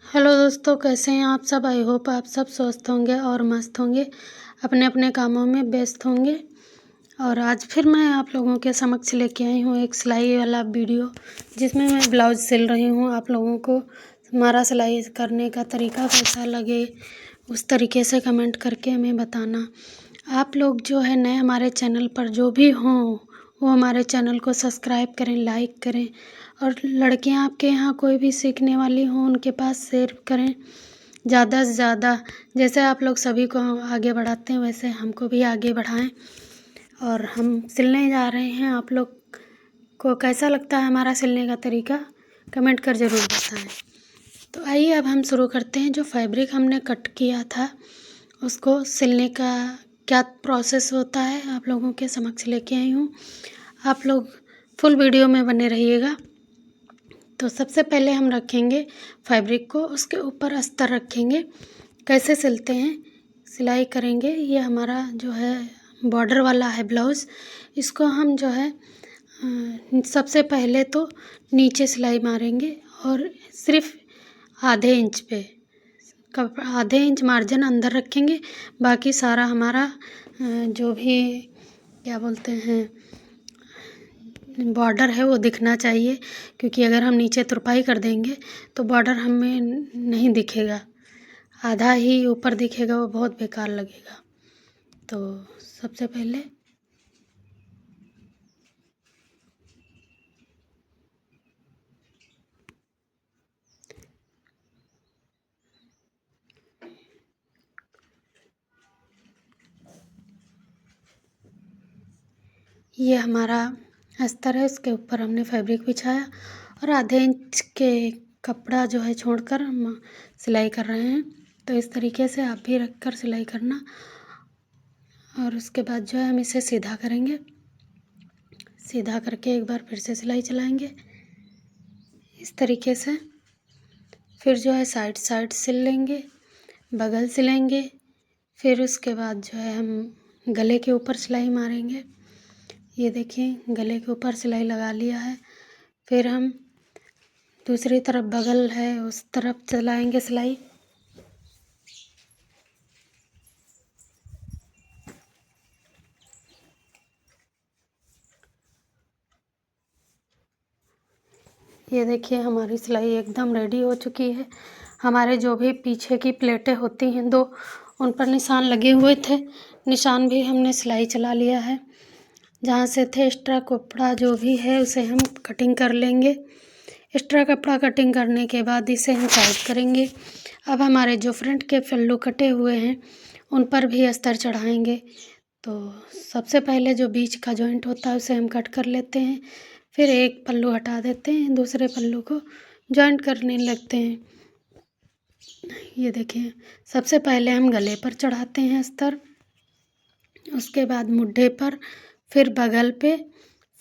Hello दोस्तों, कैसे हैं आप सब। आई होप आप सब स्वस्थ होंगे और मस्त होंगे, अपने अपने कामों में व्यस्त होंगे। और आज फिर मैं आप लोगों के समक्ष लेके आई हूँ एक सिलाई वाला वीडियो, जिसमें मैं ब्लाउज़ सिल रही हूँ। आप लोगों को हमारा सिलाई करने का तरीका कैसा लगे, उस तरीके से कमेंट करके हमें बताना। आप लोग जो है नए हमारे चैनल पर जो भी हों, वो हमारे चैनल को सब्सक्राइब करें, लाइक करें। और लड़कियां आपके यहाँ कोई भी सीखने वाली हों, उनके पास शेयर करें ज़्यादा से ज़्यादा। जैसे आप लोग सभी को आगे बढ़ाते हैं, वैसे हमको भी आगे बढ़ाएं। और हम सिलने जा रहे हैं। आप लोग को कैसा लगता है हमारा सिलने का तरीका, कमेंट कर ज़रूर बताएं। तो आइए अब हम शुरू करते हैं। जो फैब्रिक हमने कट किया था, उसको सिलने का क्या प्रोसेस होता है, आप लोगों के समक्ष लेके आई हूँ। आप लोग फुल वीडियो में बने रहिएगा। तो सबसे पहले हम रखेंगे फैब्रिक को, उसके ऊपर अस्तर रखेंगे। कैसे सिलते हैं, सिलाई करेंगे। ये हमारा जो है बॉर्डर वाला है ब्लाउज़। इसको हम जो है सबसे पहले तो नीचे सिलाई मारेंगे और सिर्फ आधे इंच पे, आधे इंच मार्जिन अंदर रखेंगे। बाकी सारा हमारा जो भी क्या बोलते हैं बॉर्डर है वो दिखना चाहिए, क्योंकि अगर हम नीचे तुरपाई कर देंगे तो बॉर्डर हमें नहीं दिखेगा, आधा ही ऊपर दिखेगा, वो बहुत बेकार लगेगा। तो सबसे पहले ये हमारा अस्तर है, इसके ऊपर हमने फैब्रिक बिछाया और आधे इंच के कपड़ा जो है छोड़कर हम सिलाई कर रहे हैं। तो इस तरीके से आप भी रख कर सिलाई करना। और उसके बाद जो है हम इसे सीधा करेंगे। सीधा करके एक बार फिर से सिलाई चलाएंगे इस तरीके से। फिर जो है साइड साइड सिल लेंगे, बगल सिलेंगे। फिर उसके बाद जो है हम गले के ऊपर सिलाई मारेंगे। ये देखिए गले के ऊपर सिलाई लगा लिया है। फिर हम दूसरी तरफ बगल है उस तरफ चलाएंगे सिलाई। ये देखिए हमारी सिलाई एकदम रेडी हो चुकी है। हमारे जो भी पीछे की प्लेटें होती हैं दो, उन पर निशान लगे हुए थे, निशान भी हमने सिलाई चला लिया है। जहाँ से थे एक्स्ट्रा कपड़ा जो भी है उसे हम कटिंग कर लेंगे। एक्स्ट्रा कपड़ा कटिंग करने के बाद इसे हम साइड करेंगे। अब हमारे जो फ्रंट के पल्लू कटे हुए हैं उन पर भी अस्तर चढ़ाएंगे। तो सबसे पहले जो बीच का जॉइंट होता है उसे हम कट कर लेते हैं। फिर एक पल्लू हटा देते हैं, दूसरे पल्लू को जॉइंट करने लगते हैं। ये देखिए सबसे पहले हम गले पर चढ़ाते हैं अस्तर, उसके बाद मुड्ढे पर, फिर बगल पे,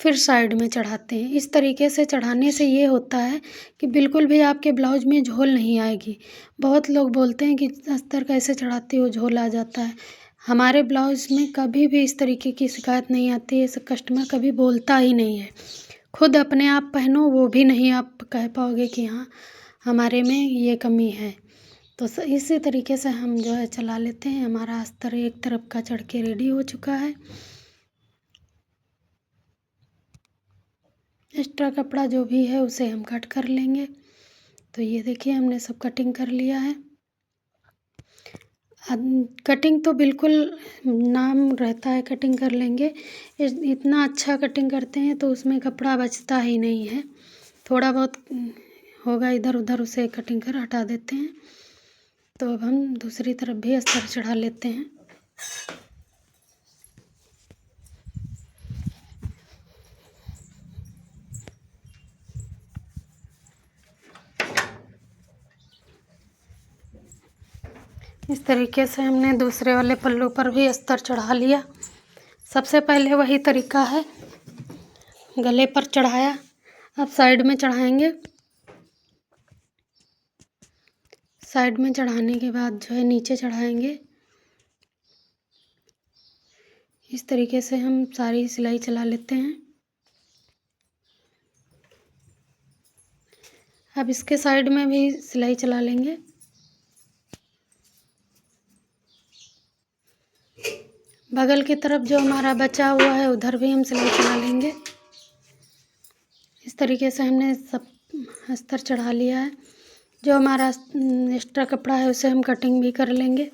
फिर साइड में चढ़ाते हैं। इस तरीके से चढ़ाने से ये होता है कि बिल्कुल भी आपके ब्लाउज में झोल नहीं आएगी। बहुत लोग बोलते हैं कि अस्तर कैसे चढ़ाती हो, झोल आ जाता है। हमारे ब्लाउज में कभी भी इस तरीके की शिकायत नहीं आती है। इस कस्टमर कभी बोलता ही नहीं है। खुद अपने आप पहनो, वो भी नहीं आप कह पाओगे कि हाँ हमारे में ये कमी है। तो इसी तरीके से हम जो है चला लेते हैं। हमारा अस्तर एक तरफ का चढ़ के रेडी हो चुका है। एक्स्ट्रा कपड़ा जो भी है उसे हम कट कर लेंगे। तो ये देखिए हमने सब कटिंग कर लिया है। कटिंग तो बिल्कुल नाम रहता है कटिंग कर लेंगे, इतना अच्छा कटिंग करते हैं तो उसमें कपड़ा बचता ही नहीं है। थोड़ा बहुत होगा इधर उधर, उसे कटिंग कर हटा देते हैं। तो अब हम दूसरी तरफ भी अस्तर चढ़ा लेते हैं। इस तरीके से हमने दूसरे वाले पल्लू पर भी अस्तर चढ़ा लिया। सबसे पहले वही तरीका है, गले पर चढ़ाया, अब साइड में चढ़ाएंगे। साइड में चढ़ाने के बाद जो है नीचे चढ़ाएंगे। इस तरीके से हम सारी सिलाई चला लेते हैं। अब इसके साइड में भी सिलाई चला लेंगे। बगल की तरफ जो हमारा बचा हुआ है उधर भी हम सिलाई चला लेंगे। इस तरीके से हमने सब अस्तर चढ़ा लिया है। जो हमारा एक्स्ट्रा कपड़ा है उसे हम कटिंग भी कर लेंगे।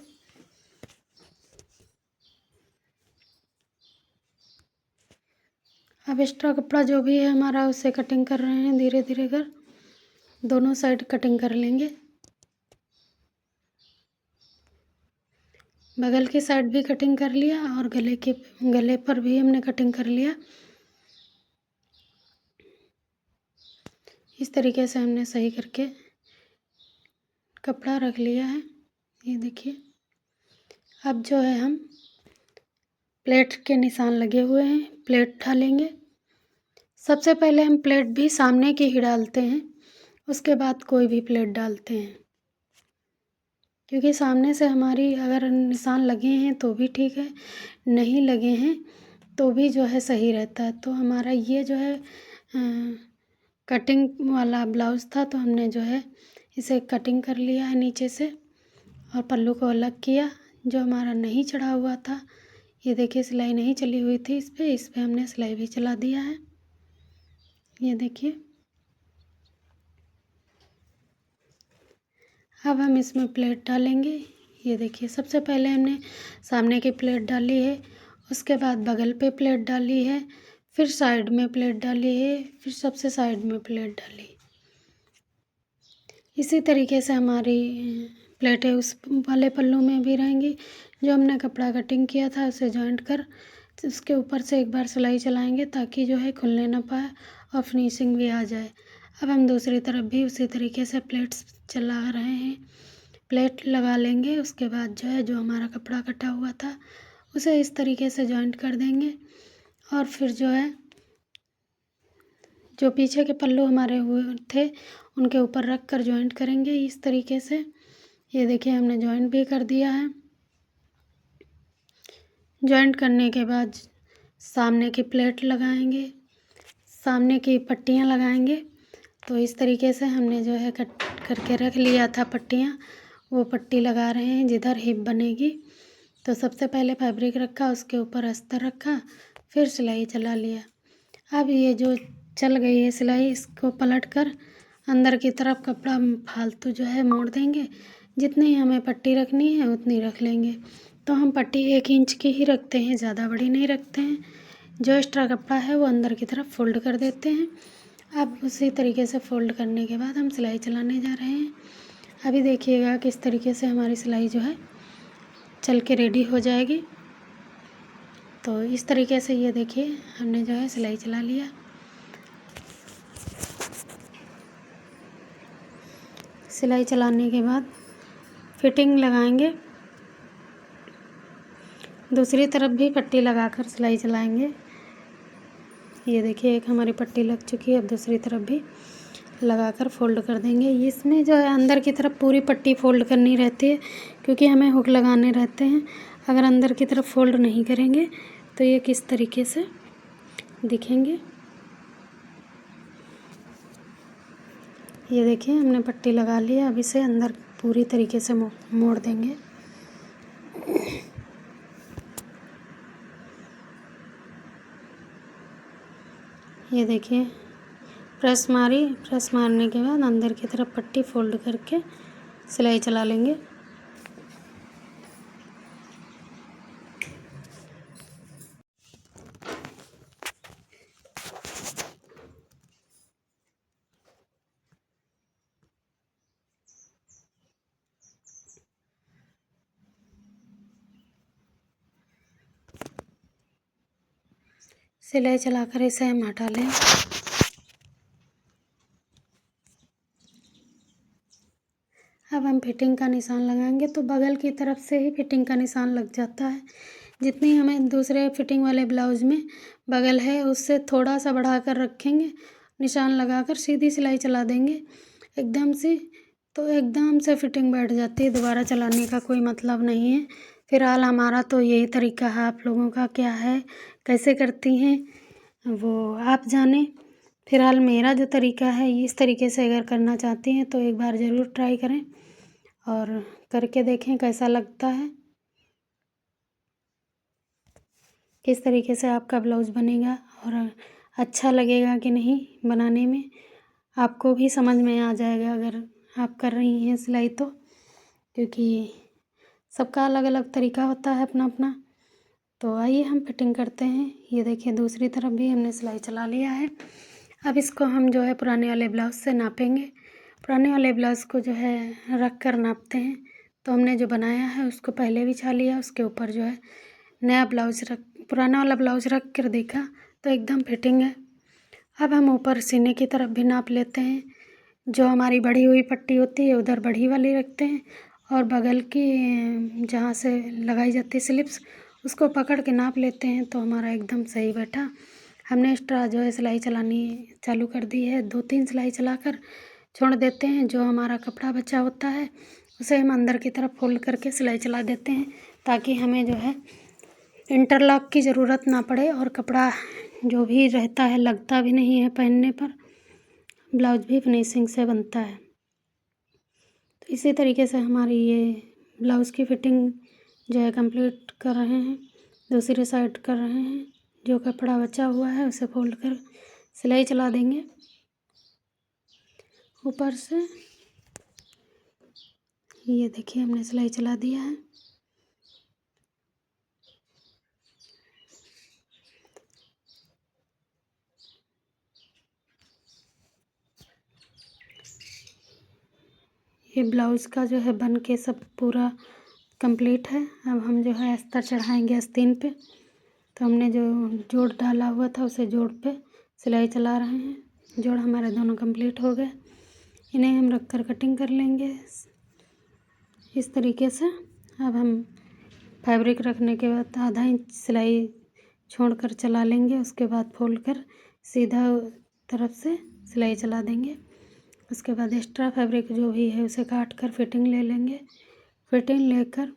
अब एक्स्ट्रा कपड़ा जो भी है हमारा उसे कटिंग कर रहे हैं, धीरे धीरे कर दोनों साइड कटिंग कर लेंगे। बगल की साइड भी कटिंग कर लिया और गले पर भी हमने कटिंग कर लिया। इस तरीके से हमने सही करके कपड़ा रख लिया है। ये देखिए, अब जो है हम प्लेट के निशान लगे हुए हैं, प्लेट डालेंगे। सबसे पहले हम प्लेट भी सामने की ही डालते हैं, उसके बाद कोई भी प्लेट डालते हैं, क्योंकि सामने से हमारी अगर निशान लगे हैं तो भी ठीक है, नहीं लगे हैं तो भी जो है सही रहता है। तो हमारा ये जो है कटिंग वाला ब्लाउज़ था, तो हमने जो है इसे कटिंग कर लिया है नीचे से और पल्लू को अलग किया। जो हमारा नहीं चढ़ा हुआ था, ये देखिए सिलाई नहीं चली हुई थी, इस पे हमने सिलाई भी चला दिया है। ये देखिए, अब हम इसमें प्लेट डालेंगे। ये देखिए, सबसे पहले हमने सामने की प्लेट डाली है, उसके बाद बगल पे प्लेट डाली है, फिर साइड में प्लेट डाली है, फिर सबसे साइड में प्लेट डाली। इसी तरीके से हमारी प्लेटें उस वाले पल्लू में भी रहेंगी। जो हमने कपड़ा कटिंग किया था उसे जॉइंट कर उसके ऊपर से एक बार सिलाई चलाएंगे, ताकि जो है खुलने ना पाए और फिनिशिंग भी आ जाए। अब हम दूसरी तरफ भी उसी तरीके से प्लेट्स चला रहे हैं, प्लेट लगा लेंगे। उसके बाद जो है जो हमारा कपड़ा कटा हुआ था उसे इस तरीके से जॉइंट कर देंगे और फिर जो है जो पीछे के पल्लू हमारे हुए थे उनके ऊपर रख कर जॉइंट करेंगे इस तरीके से। ये देखिए, हमने जॉइंट भी कर दिया है। जॉइंट करने के बाद सामने की प्लेट लगाएंगे, सामने की पट्टियाँ लगाएंगे। तो इस तरीके से हमने जो है कट करके रख लिया था पट्टियाँ, वो पट्टी लगा रहे हैं जिधर हिप बनेगी। तो सबसे पहले फैब्रिक रखा, उसके ऊपर अस्तर रखा, फिर सिलाई चला लिया। अब ये जो चल गई है सिलाई, इसको पलट कर अंदर की तरफ कपड़ा फालतू जो है मोड़ देंगे। जितनी हमें पट्टी रखनी है उतनी रख लेंगे। तो हम पट्टी 1 इंच की ही रखते हैं, ज़्यादा बड़ी नहीं रखते हैं। जो एक्स्ट्रा कपड़ा है वो अंदर की तरफ फोल्ड कर देते हैं। अब उसी तरीके से फोल्ड करने के बाद हम सिलाई चलाने जा रहे हैं। अभी देखिएगा किस तरीके से हमारी सिलाई जो है चल के रेडी हो जाएगी। तो इस तरीके से ये देखिए, हमने जो है सिलाई चला लिया। सिलाई चलाने के बाद फिटिंग लगाएंगे। दूसरी तरफ भी पट्टी लगाकर सिलाई चलाएंगे। ये देखिए, एक हमारी पट्टी लग चुकी है, अब दूसरी तरफ भी लगाकर फोल्ड कर देंगे। इसमें जो है अंदर की तरफ पूरी पट्टी फोल्ड करनी रहती है, क्योंकि हमें हुक लगाने रहते हैं। अगर अंदर की तरफ फोल्ड नहीं करेंगे तो ये किस तरीके से दिखेंगे। ये देखिए, हमने पट्टी लगा ली है। अब इसे अंदर पूरी तरीके से मोड़ देंगे। ये देखिए, प्रेस मारने के बाद अंदर की तरफ पट्टी फोल्ड करके सिलाई चला लेंगे। सिलाई चलाकर इसे हम हटा लें। अब हम फिटिंग का निशान लगाएंगे, तो बगल की तरफ से ही फिटिंग का निशान लग जाता है। जितनी हमें दूसरे फिटिंग वाले ब्लाउज़ में बगल है उससे थोड़ा सा बढ़ा कर रखेंगे, निशान लगाकर सीधी सिलाई चला देंगे एकदम से, तो एकदम से फिटिंग बैठ जाती है। दोबारा चलाने का कोई मतलब नहीं है। फ़िलहाल हमारा तो यही तरीका है, आप लोगों का क्या है, कैसे करती हैं वो आप जाने। फ़िलहाल मेरा जो तरीका है इस तरीके से अगर करना चाहती हैं तो एक बार ज़रूर ट्राई करें और करके देखें कैसा लगता है, किस तरीके से आपका ब्लाउज़ बनेगा और अच्छा लगेगा कि नहीं बनाने में। आपको भी समझ में आ जाएगा अगर आप कर रही हैं सिलाई तो, क्योंकि सबका अलग अलग तरीका होता है अपना अपना। तो आइए हम फिटिंग करते हैं। ये देखिए दूसरी तरफ भी हमने सिलाई चला लिया है। अब इसको हम जो है पुराने वाले ब्लाउज़ से नापेंगे। पुराने वाले ब्लाउज़ को जो है रख कर नापते हैं। तो हमने जो बनाया है उसको पहले बिछा लिया, उसके ऊपर जो है नया ब्लाउज़ रख पुराना वाला ब्लाउज़ रख कर देखा तो एकदम फिटिंग है। अब हम ऊपर सीने की तरफ भी नाप लेते हैं। जो हमारी बढ़ी हुई पट्टी होती है उधर बढ़ी वाली रखते हैं और बगल की जहाँ से लगाई जाती है स्लिप्स उसको पकड़ के नाप लेते हैं तो हमारा एकदम सही बैठा। हमने एक्स्ट्रा जो है सिलाई चलानी चालू कर दी है। 2-3 सिलाई चलाकर छोड़ देते हैं। जो हमारा कपड़ा बचा होता है उसे हम अंदर की तरफ फोल्ड करके सिलाई चला देते हैं ताकि हमें जो है इंटरलॉक की ज़रूरत ना पड़े और कपड़ा जो भी रहता है लगता भी नहीं है पहनने पर, ब्लाउज़ भी फिनिशिंग से बनता है। तो इसी तरीके से हमारी ये ब्लाउज़ की फिटिंग जो है कंप्लीट कर रहे हैं। दूसरी साइड कर रहे हैं। जो कपड़ा बचा हुआ है उसे फोल्ड कर सिलाई चला देंगे ऊपर से। ये देखिए हमने सिलाई चला दिया है। ये ब्लाउज़ का जो है बन के सब पूरा कंप्लीट है। अब हम जो है अस्तर चढ़ाएंगे आस्तीन पे। तो हमने जो जोड़ डाला हुआ था उसे जोड़ पे सिलाई चला रहे हैं। जोड़ हमारे दोनों कंप्लीट हो गए। इन्हें हम रख कर कटिंग कर लेंगे इस तरीके से। अब हम फैब्रिक रखने के बाद आधा इंच सिलाई छोड़कर चला लेंगे, उसके बाद फोल्ड कर सीधा तरफ से सिलाई चला देंगे। उसके बाद एक्स्ट्रा फैब्रिक जो भी है उसे काट कर फिटिंग ले लेंगे। फिटिंग लेकर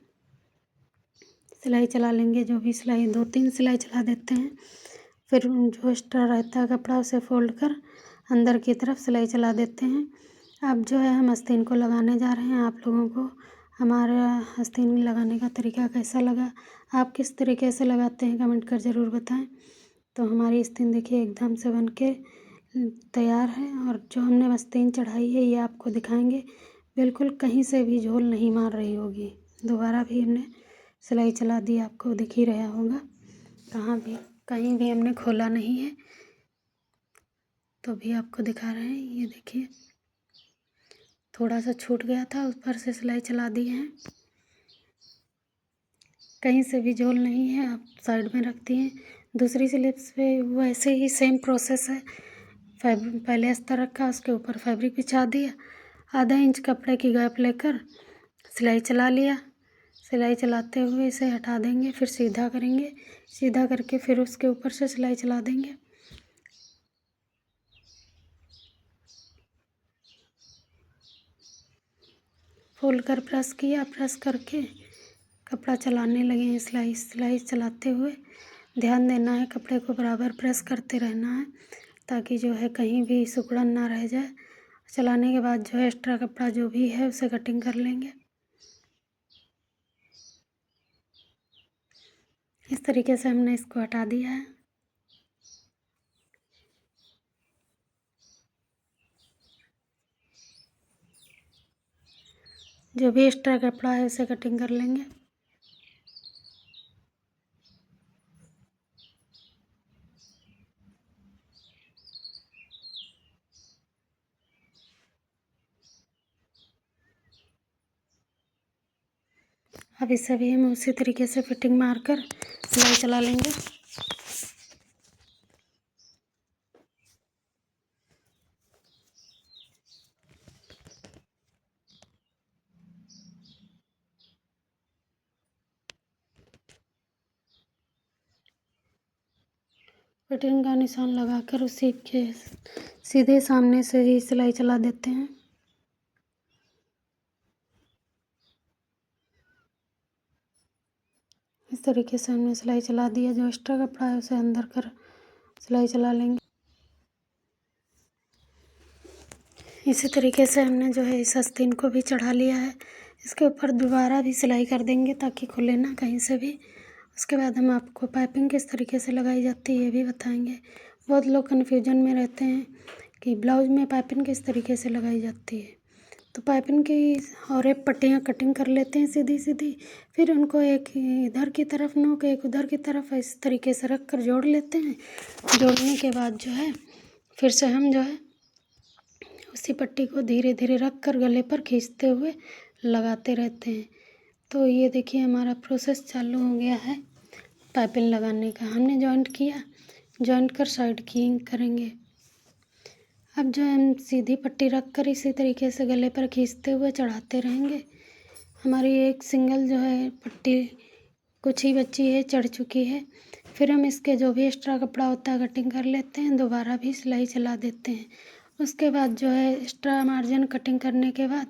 सिलाई चला लेंगे। जो भी सिलाई 2-3 सिलाई चला देते हैं। फिर जो एक्स्ट्रा रहता है कपड़ा उसे फोल्ड कर अंदर की तरफ सिलाई चला देते हैं। अब जो है हम आस्तीन को लगाने जा रहे हैं। आप लोगों को हमारा आस्तीन लगाने का तरीका कैसा लगा, आप किस तरीके से लगाते हैं कमेंट कर ज़रूर बताएं। तो हमारी आस्तीन देखिए एकदम से बन के तैयार है और जो हमने आस्तीन चढ़ाई है ये आपको दिखाएंगे। बिल्कुल कहीं से भी झोल नहीं मार रही होगी। दोबारा भी हमने सिलाई चला दी, आपको दिख ही रहा होगा। कहीं भी हमने खोला नहीं है तो भी आपको दिखा रहे हैं। ये देखिए थोड़ा सा छूट गया था, ऊपर से सिलाई चला दी है। कहीं से भी झोल नहीं है। आप साइड में रखती हैं। दूसरी स्लिप्स पे वैसे ही सेम प्रोसेस है। पहले अस्तर रखा, उसके ऊपर फैब्रिक बिछा दिया, आधा इंच कपड़े की गैप लेकर सिलाई चला लिया। सिलाई चलाते हुए इसे हटा देंगे, फिर सीधा करेंगे। सीधा करके फिर उसके ऊपर से सिलाई चला देंगे। फोल्ड कर प्रेस किया, प्रेस करके कपड़ा चलाने लगे हैं। सिलाई चलाते हुए ध्यान देना है, कपड़े को बराबर प्रेस करते रहना है ताकि जो है कहीं भी सिकुड़न ना रह जाए। चलाने के बाद जो है एक्स्ट्रा कपड़ा जो भी है उसे कटिंग कर लेंगे। इस तरीके से हमने इसको हटा दिया है। जो भी एक्स्ट्रा कपड़ा है उसे कटिंग कर लेंगे। अब इसे भी हम उसी तरीके से फिटिंग मारकर सिलाई चला लेंगे। फिटिंग का निशान लगाकर उसी के सीधे सामने से ही सिलाई चला देते हैं। इस तरीके से हमने सिलाई चला दिया। जो एक्स्ट्रा कपड़ा है उसे अंदर कर सिलाई चला लेंगे। इसी तरीके से हमने जो है इस आस्तीन को भी चढ़ा लिया है। इसके ऊपर दोबारा भी सिलाई कर देंगे ताकि खुले ना कहीं से भी। उसके बाद हम आपको पाइपिंग किस तरीके से लगाई जाती है ये भी बताएंगे। बहुत लोग कन्फ्यूजन में रहते हैं कि ब्लाउज में पाइपिंग किस तरीके से लगाई जाती है। तो पाइपिंग की और एक पट्टियाँ कटिंग कर लेते हैं सीधी सीधी, फिर उनको एक इधर की तरफ नोक एक उधर की तरफ इस तरीके से रख कर जोड़ लेते हैं। जोड़ने के बाद जो है फिर से हम जो है उसी पट्टी को धीरे धीरे रख कर गले पर खींचते हुए लगाते रहते हैं। तो ये देखिए हमारा प्रोसेस चालू हो गया है पाइपिंग लगाने का। हमने जॉइंट किया, जॉइंट कर साइड की करेंगे। अब जो हम सीधी पट्टी रख कर इसी तरीके से गले पर खींचते हुए चढ़ाते रहेंगे। हमारी एक सिंगल जो है पट्टी कुछ ही बची है, चढ़ चुकी है। फिर हम इसके जो भी एक्स्ट्रा कपड़ा होता है कटिंग कर लेते हैं, दोबारा भी सिलाई चला देते हैं। उसके बाद जो है एक्स्ट्रा मार्जिन कटिंग करने के बाद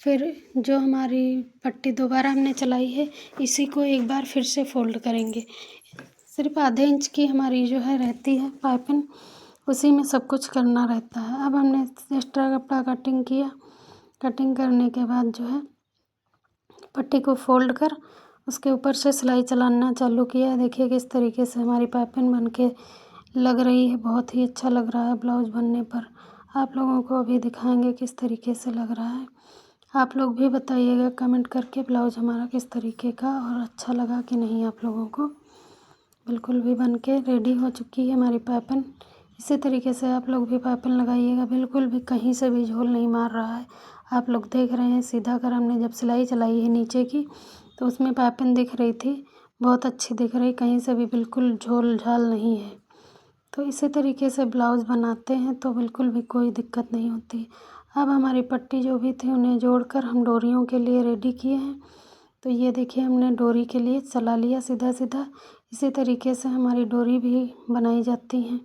फिर जो हमारी पट्टी दोबारा हमने चलाई है इसी को एक बार फिर से फोल्ड करेंगे। सिर्फ आधे इंच की हमारी जो है रहती है पाइपिंग, उसी में सब कुछ करना रहता है। अब हमने एक्स्ट्रा कपड़ा कटिंग किया, कटिंग करने के बाद जो है पट्टी को फोल्ड कर उसके ऊपर से सिलाई चलाना चालू किया। देखिए किस तरीके से हमारी पाइपिंग बन के लग रही है, बहुत ही अच्छा लग रहा है ब्लाउज बनने पर। आप लोगों को अभी दिखाएंगे किस तरीके से लग रहा है। आप लोग भी बताइएगा कमेंट करके ब्लाउज हमारा किस तरीके का और अच्छा लगा कि नहीं आप लोगों को। बिल्कुल भी बन के रेडी हो चुकी है हमारी पाइपिंग। इसी तरीके से आप लोग भी पाइपिंग लगाइएगा, बिल्कुल भी कहीं से भी झोल नहीं मार रहा है। आप लोग देख रहे हैं सीधा कर हमने जब सिलाई चलाई है नीचे की तो उसमें पाइपिंग दिख रही थी, बहुत अच्छी दिख रही, कहीं से भी बिल्कुल झोल झाल नहीं है। तो इसी तरीके से ब्लाउज़ बनाते हैं तो बिल्कुल भी कोई दिक्कत नहीं होती। अब हमारी पट्टी जो भी थी उन्हें जोड़कर हम डोरियों के लिए रेडी किए हैं। तो ये देखिए हमने डोरी के लिए चला लिया सीधा सीधा। इसी तरीके से हमारी डोरी भी बनाई जाती हैं।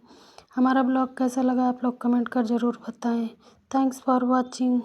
हमारा ब्लॉग कैसा लगा आप लोग कमेंट कर ज़रूर बताएं। Thanks for watching.